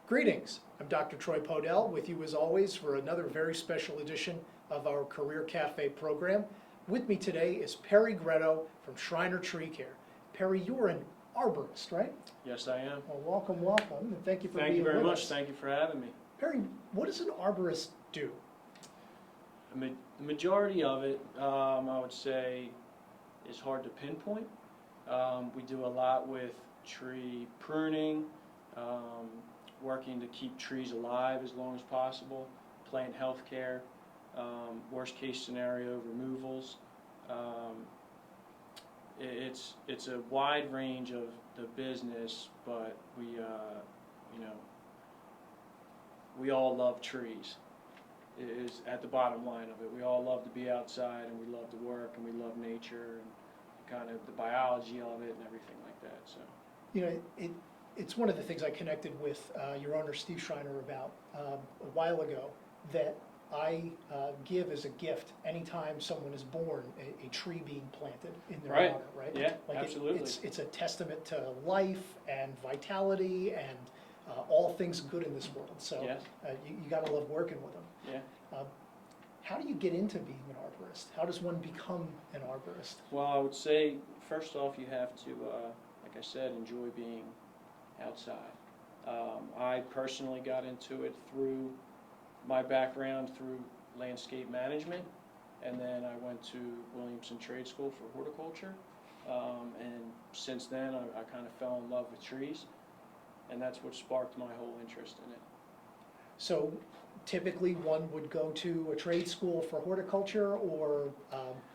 Greetings, I'm Dr. Troy Podell with you as always for another very special edition of our Career Cafe program. With me today is Perry Greto from Shreiner Tree Care. Perry, you're an arborist, right? Yes, I am. Well, welcome, and thank you for being Thank you very with much. us. Thank you for having me. Perry, what does an arborist do? The majority of it, I would say, is hard to pinpoint. We do a lot with tree pruning, working to keep trees alive as long as possible, plant health care, worst case scenario removals. It's a wide range of the business, but we all love trees. It is at the bottom line of it. We all love to be outside, and we love to work, and we love nature, and kind of the biology of it, and everything like that. So, You know, it's one of the things I connected with your owner, Steve Shreiner, about a while ago, that I give as a gift anytime someone is born, a tree being planted in their Right. honor, right? Yeah, Like absolutely. It's a testament to life and vitality and all things good in this world. So Yes. you gotta love working with them. Yeah. How do you get into being an arborist? How does one become an arborist? Well, I would say, first off, you have to, like I said, enjoy being outside. I personally got into it through my background through landscape management, and then I went to Williamson Trade School for horticulture, and since then I kind of fell in love with trees, and that's what sparked my whole interest in it. So typically one would go to a trade school for horticulture, or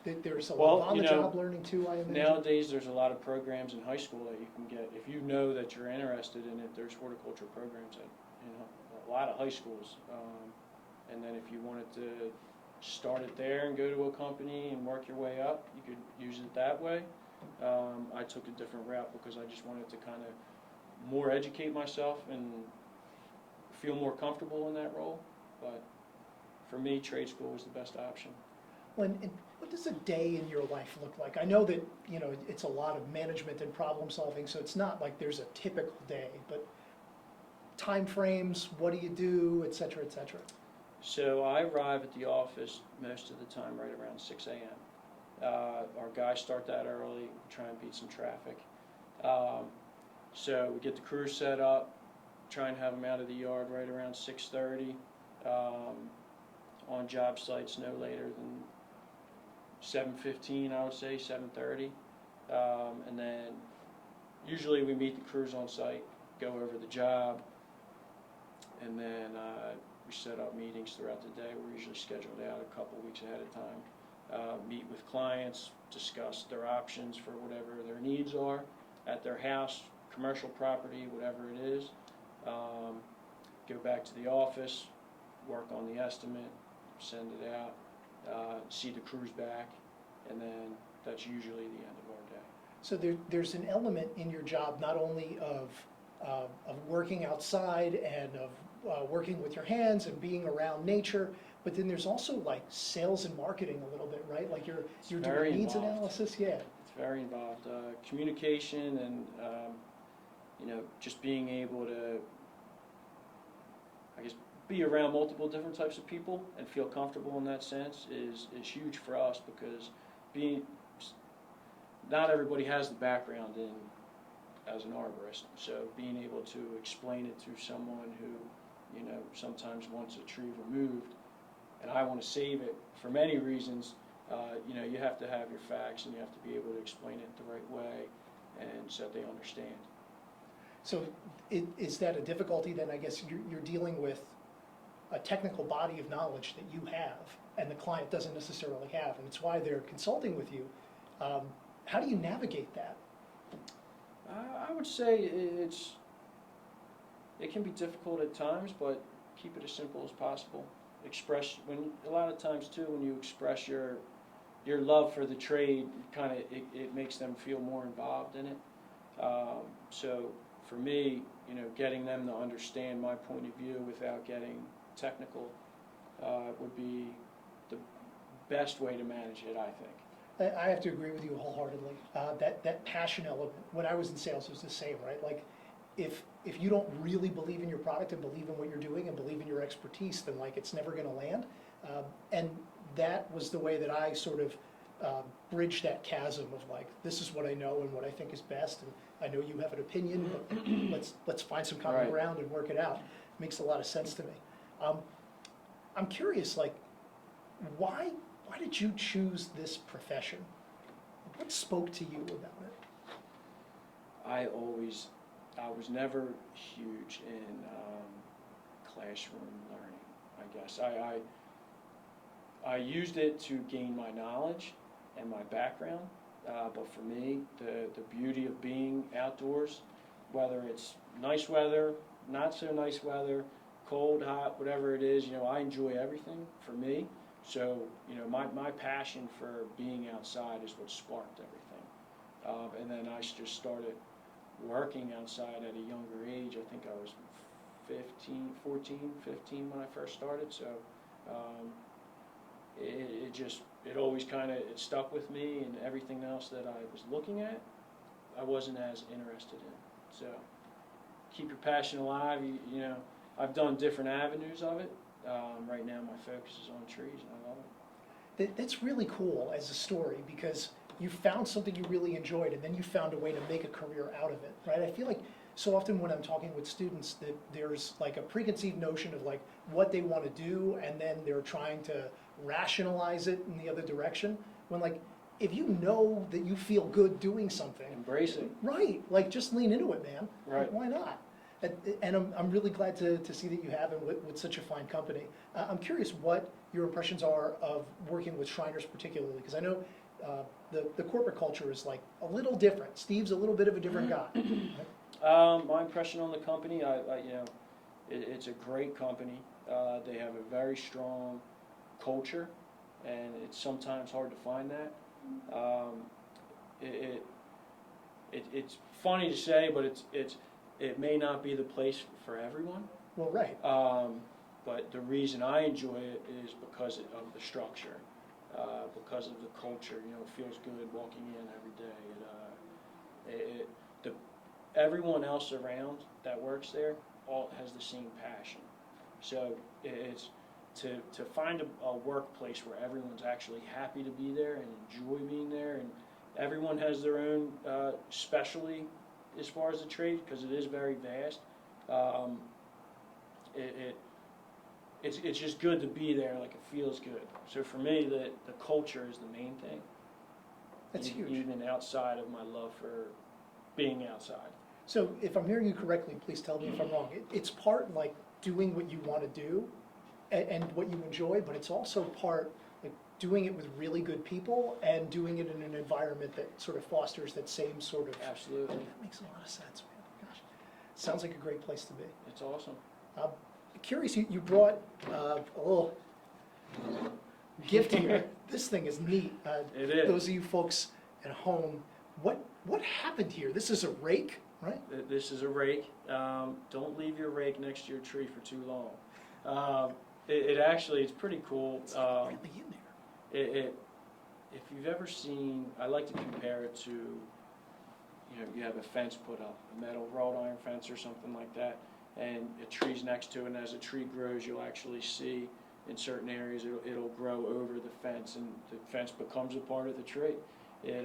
there's a lot of on-the-job learning too, I imagine? Nowadays there's a lot of programs in high school that you can get. If you know that you're interested in it, there's horticulture programs at a lot of high schools. And then if you wanted to start it there and go to a company and work your way up, you could use it that way. I took a different route because I just wanted to kind of more educate myself and feel more comfortable in that role. But for me, trade school was the best option. Well, and what does a day in your life look like? I know that, you know, it's a lot of management and problem solving, so it's not like there's a typical day, but time frames, what do you do, et cetera, et cetera? So I arrive at the office most of the time right around 6 a.m. Our guys start that early, try and beat some traffic. So we get the crew set up, try and have them out of the yard right around 6:30. On job sites no later than 7:15, I would say, 7:30. And then usually we meet the crews on site, go over the job, and then we set up meetings throughout the day. We're usually scheduled out a couple weeks ahead of time. Meet with clients, discuss their options for whatever their needs are at their house, commercial property, whatever it is. Go back to the office, work on the estimate, send it out, see the crews back, and then that's usually the end of our day. So there's an element in your job not only of working outside and of working with your hands and being around nature, but then there's also like sales and marketing a little bit, right? Like you're doing needs analysis, yeah. It's very involved. Communication and just being able to, I guess, be around multiple different types of people and feel comfortable in that sense is huge for us, because not everybody has the background as an arborist. So being able to explain it to someone who sometimes wants a tree removed, and I want to save it for many reasons, you have to have your facts and you have to be able to explain it the right way and so they understand. So is that a difficulty then? I guess you're dealing with a technical body of knowledge that you have and the client doesn't necessarily have, and it's why they're consulting with you. How do you navigate that? I would say it can be difficult at times, but keep it as simple as possible. A lot of times too, when you express your love for the trade, it makes them feel more involved in it. So for me, getting them to understand my point of view without getting technical would be the best way to manage it, I think. I have to agree with you wholeheartedly. That passion element, when I was in sales, it was the same, right? Like if you don't really believe in your product and believe in what you're doing and believe in your expertise, then like it's never gonna land. And that was the way that I sort of bridged that chasm of like, this is what I know and what I think is best, and I know you have an opinion, but let's find some common Right. ground and work it out. Makes a lot of sense to me. I'm curious, like, why did you choose this profession? What spoke to you about it? I was never huge in classroom learning, I guess. I used it to gain my knowledge and my background, but for me, the beauty of being outdoors, whether it's nice weather, not so nice weather, cold, hot, whatever it is, I enjoy everything for me. So, my passion for being outside is what sparked everything. And then I just started working outside at a younger age. I think I was 15 when I first started. So it always it stuck with me, and everything else that I was looking at, I wasn't as interested in. So keep your passion alive. I've done different avenues of it. Right now my focus is on trees, and I love it. That's really cool as a story, because you found something you really enjoyed and then you found a way to make a career out of it, right? I feel like so often when I'm talking with students that there's like a preconceived notion of like what they want to do, and then they're trying to rationalize it in the other direction, when like, if you know that you feel good doing something, Embrace it. right, like just lean into it, man. Right. Like, why not? And I'm really glad to see that you have, and with such a fine company. I'm curious what your impressions are of working with Shriners particularly, because I know the corporate culture is like a little different. Steve's a little bit of a different guy. My impression on the company, it's a great company. They have a very strong culture, and it's sometimes hard to find that. It's funny to say, but it may not be the place for everyone. Well, right. But the reason I enjoy it is because of the structure, because of the culture. It feels good walking in every day. Everyone else around that works there all has the same passion. So it's to find a workplace where everyone's actually happy to be there and enjoy being there, and everyone has their own specialty as far as the trade, because it is very vast. It's just good to be there. Like, it feels good. So for me, the culture is the main thing. That's huge. Even outside of my love for being outside. So if I'm hearing you correctly, please tell me if I'm wrong. It's part like doing what you want to do and what you enjoy, but it's also part like doing it with really good people and doing it in an environment that sort of fosters that same sort of. Absolutely. That makes a lot of sense, man. Gosh, sounds like a great place to be. It's awesome. Curious, you brought a little gift here. This thing is neat. It is. Those of you folks at home, what happened here? This is a rake, right? This is a rake. Don't leave your rake next to your tree for too long. It's pretty cool. It's really in there. If you've ever seen, I like to compare it to, you have a fence put up, a metal wrought iron fence or something like that, and a tree's next to it, and as the tree grows, you'll actually see in certain areas it'll grow over the fence, and the fence becomes a part of the tree. It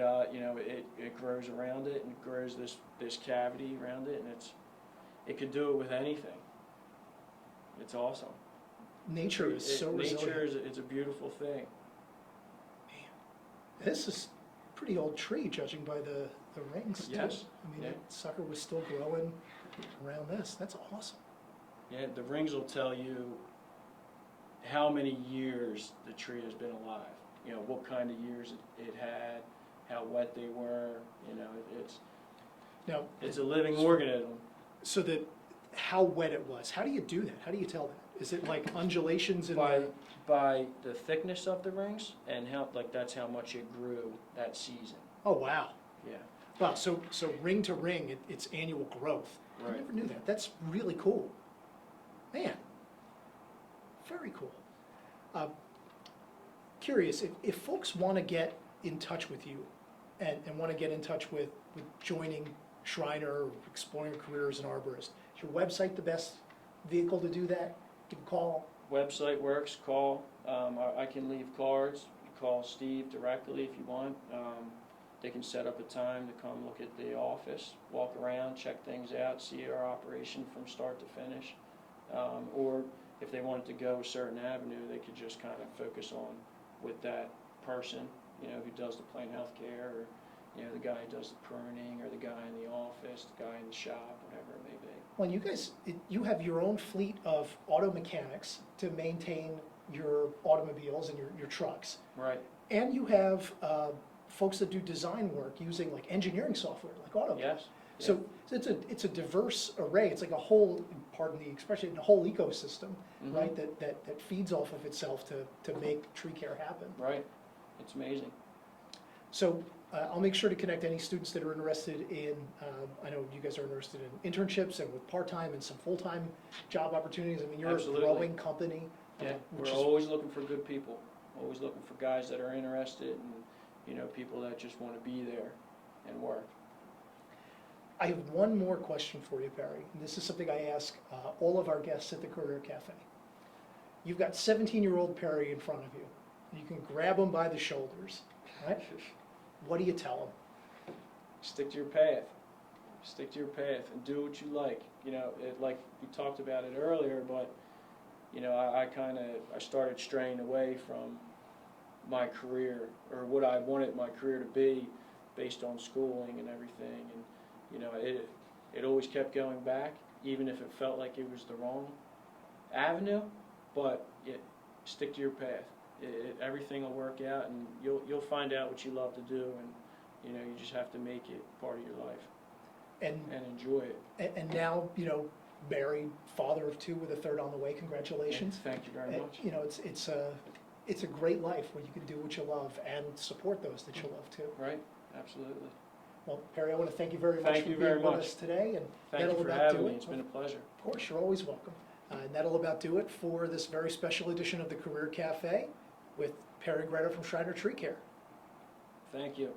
grows around it, and it grows this cavity around it, and it could do it with anything. It's awesome. Nature is so resilient. Nature it's a beautiful thing. This is a pretty old tree, judging by the rings, too. Yes. I mean, Yeah. that sucker was still growing around this. That's awesome. Yeah, the rings will tell you how many years the tree has been alive. What kind of years it had, how wet they were. Now, It's a living organism. so that how wet it was. How do you do that? How do you tell that? Is it like undulations in By the thickness of the rings, and that's how much it grew that season. Oh, wow. Yeah. Wow, so ring to ring, it's annual growth. I Right. never knew that. That's really cool. Man, very cool. Curious, if folks want to get in touch with you and want to get in touch with joining Shreiner, exploring a career as an arborist. Is your website the best vehicle to do that? Give a call. Website works, call. I can leave cards. You call Steve directly if you want. They can set up a time to come look at the office, walk around, check things out, see our operation from start to finish. Or if they wanted to go a certain avenue, they could just kind of focus on with that person, you know, who does the plant health care, or, you know, the guy who does the pruning, or the guy in the office, the guy in the shop, whatever it may be. Well, you guys, you have your own fleet of auto mechanics to maintain your automobiles and your trucks. Right. And you have folks that do design work using like engineering software, like AutoCAD. Yes. So it's a diverse array. It's like a whole, pardon the expression, a whole ecosystem, Mhm. right? That feeds off of itself to make tree care happen. Right. It's amazing. So I'll make sure to connect any students that are interested in. I know you guys are interested in internships and with part-time and some full-time job opportunities. I mean, you're Absolutely. a growing company. Yeah, which we're is always looking for good people. Always looking for guys that are interested, and, you know, people that just want to be there and work. I have one more question for you, Barry. And this is something I ask all of our guests at the Career Cafe. You've got 17-year-old Perry in front of you. You can grab him by the shoulders, right? What do you tell him? Stick to your path. Stick to your path and do what you like. You know, like we talked about it earlier, but, you know, I started straying away from my career, or what I wanted my career to be, based on schooling and everything. And, you know, it always kept going back, even if it felt like it was the wrong avenue. But stick to your path. Everything will work out, and you'll find out what you love to do, and, you know, you just have to make it part of your life And enjoy it. and now, you know, Barry, father of two with a third on the way. Congratulations. Thank you very much. You know, it's a great life where you can do what you love and support those that you love too. Right? Absolutely. Well, Perry, I want to thank you very much Thank for you being very with much. us today. And Thank you that'll for about having do me. it. It's been a pleasure. Of course, you're always welcome. And that'll about do it for this very special edition of the Career Cafe with Perry Greto from Shreiner Tree Care. Thank you.